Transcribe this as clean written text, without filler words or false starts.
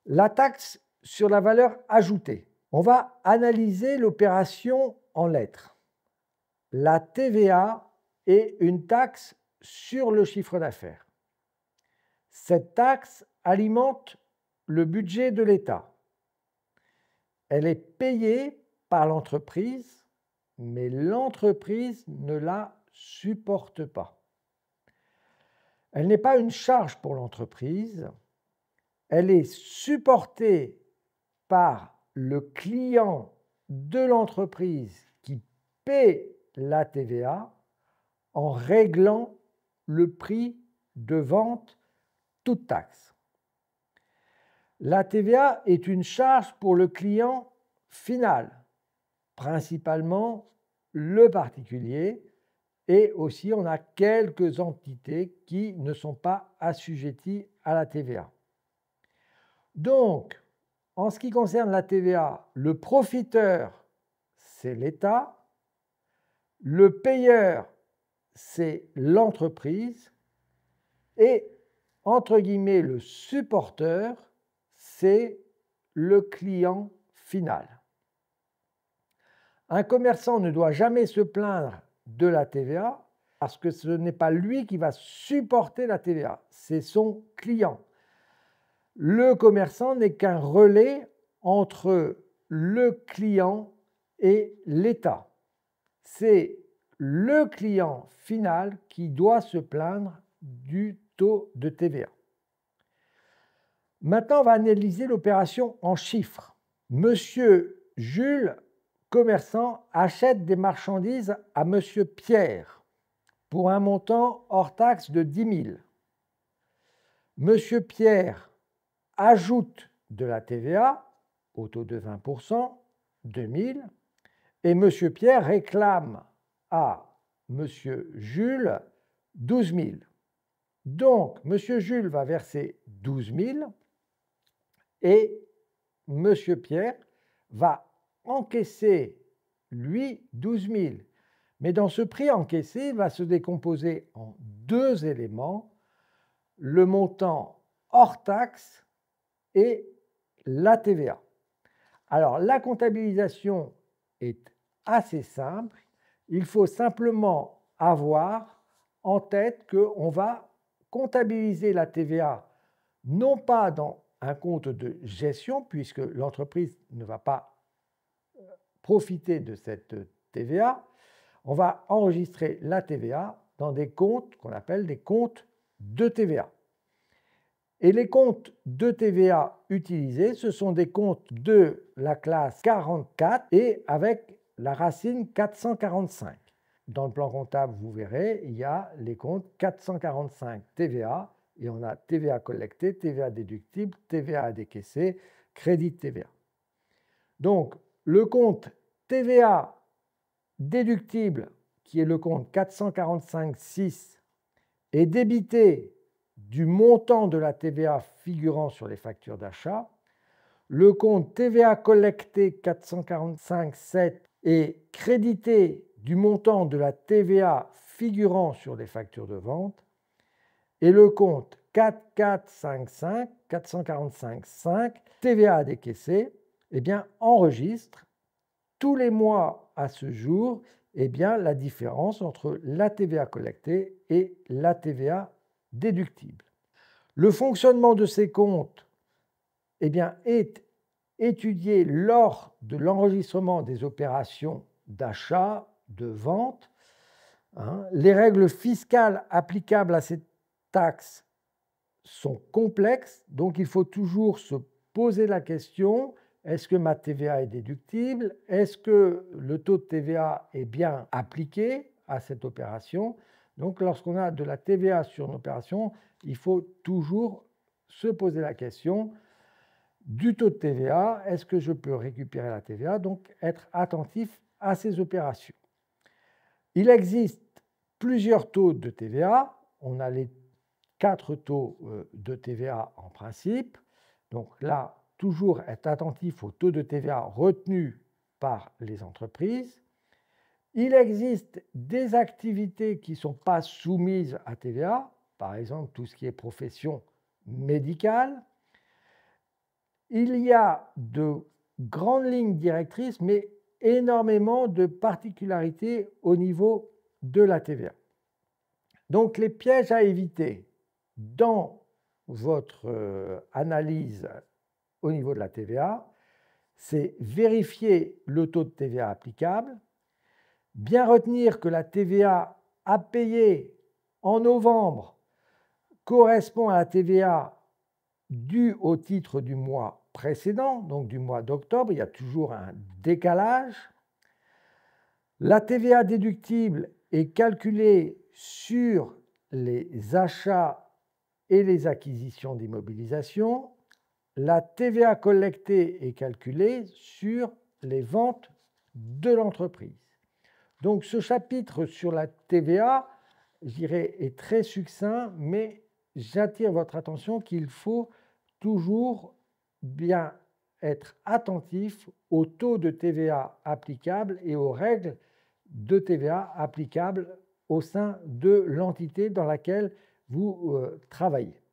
La taxe sur la valeur ajoutée. On va analyser l'opération en lettres. La TVA est une taxe sur le chiffre d'affaires. Cette taxe alimente le budget de l'État. Elle est payée par l'entreprise, mais l'entreprise ne la supporte pas. Elle n'est pas une charge pour l'entreprise, elle est supportée par le client de l'entreprise qui paie la TVA en réglant le prix de vente toute taxe. La TVA est une charge pour le client final, principalement le particulier, et aussi on a quelques entités qui ne sont pas assujetties à la TVA. Donc, en ce qui concerne la TVA, le profiteur, c'est l'État, le payeur, c'est l'entreprise, et, entre guillemets, le supporteur, c'est le client final. Un commerçant ne doit jamais se plaindre de la TVA parce que ce n'est pas lui qui va supporter la TVA, c'est son client. Le commerçant n'est qu'un relais entre le client et l'État. C'est le client final qui doit se plaindre du taux de TVA. Maintenant, on va analyser l'opération en chiffres. Monsieur Jules, commerçant, achète des marchandises à Monsieur Pierre pour un montant hors taxe de 10 000. Monsieur Pierre ajoute de la TVA au taux de 20%, 2 000, et Monsieur Pierre réclame à Monsieur Jules 12 000. Donc, Monsieur Jules va verser 12 000 et Monsieur Pierre va encaisser, lui, 12 000. Mais dans ce prix encaissé, il va se décomposer en deux éléments, le montant hors taxe et la TVA. Alors, la comptabilisation est assez simple. Il faut simplement avoir en tête qu'on va comptabiliser la TVA non pas dans un compte de gestion, puisque l'entreprise ne va pas profiter de cette TVA, on va enregistrer la TVA dans des comptes qu'on appelle des comptes de TVA. Et les comptes de TVA utilisés, ce sont des comptes de la classe 44 et avec la racine 445. Dans le plan comptable, vous verrez, il y a les comptes 445 TVA et on a TVA collectée, TVA déductible, TVA à décaisser, crédit de TVA. Donc, le compte TVA déductible, qui est le compte 445.6, est débité du montant de la TVA figurant sur les factures d'achat. Le compte TVA collecté 445.7 est crédité du montant de la TVA figurant sur les factures de vente. Et le compte 4455, 445.5, TVA à décaisser, eh bien, enregistre tous les mois à ce jour la différence entre la TVA collectée et la TVA déductible. Le fonctionnement de ces comptes est étudié lors de l'enregistrement des opérations d'achat, de vente. Les règles fiscales applicables à cette taxe sont complexes, donc il faut toujours se poser la question: est-ce que ma TVA est déductible? Est-ce que le taux de TVA est bien appliqué à cette opération? Donc, lorsqu'on a de la TVA sur une opération, il faut toujours se poser la question du taux de TVA. Est-ce que je peux récupérer la TVA? Donc, être attentif à ces opérations. Il existe plusieurs taux de TVA. On a les 4 taux de TVA en principe. Donc là, toujours être attentif au taux de TVA retenu par les entreprises. Il existe des activités qui ne sont pas soumises à TVA, par exemple tout ce qui est profession médicale. il y a de grandes lignes directrices, mais énormément de particularités au niveau de la TVA. Donc, les pièges à éviter dans votre analyse au niveau de la TVA, c'est vérifier le taux de TVA applicable, bien retenir que la TVA à payer en novembre correspond à la TVA due au titre du mois précédent, donc du mois d'octobre. Il y a toujours un décalage. La TVA déductible est calculée sur les achats et les acquisitions d'immobilisation. La TVA collectée est calculée sur les ventes de l'entreprise. Donc ce chapitre sur la TVA, je dirais, est très succinct, mais j'attire votre attention qu'il faut toujours bien être attentif au taux de TVA applicable et aux règles de TVA applicables au sein de l'entité dans laquelle vous travaillez.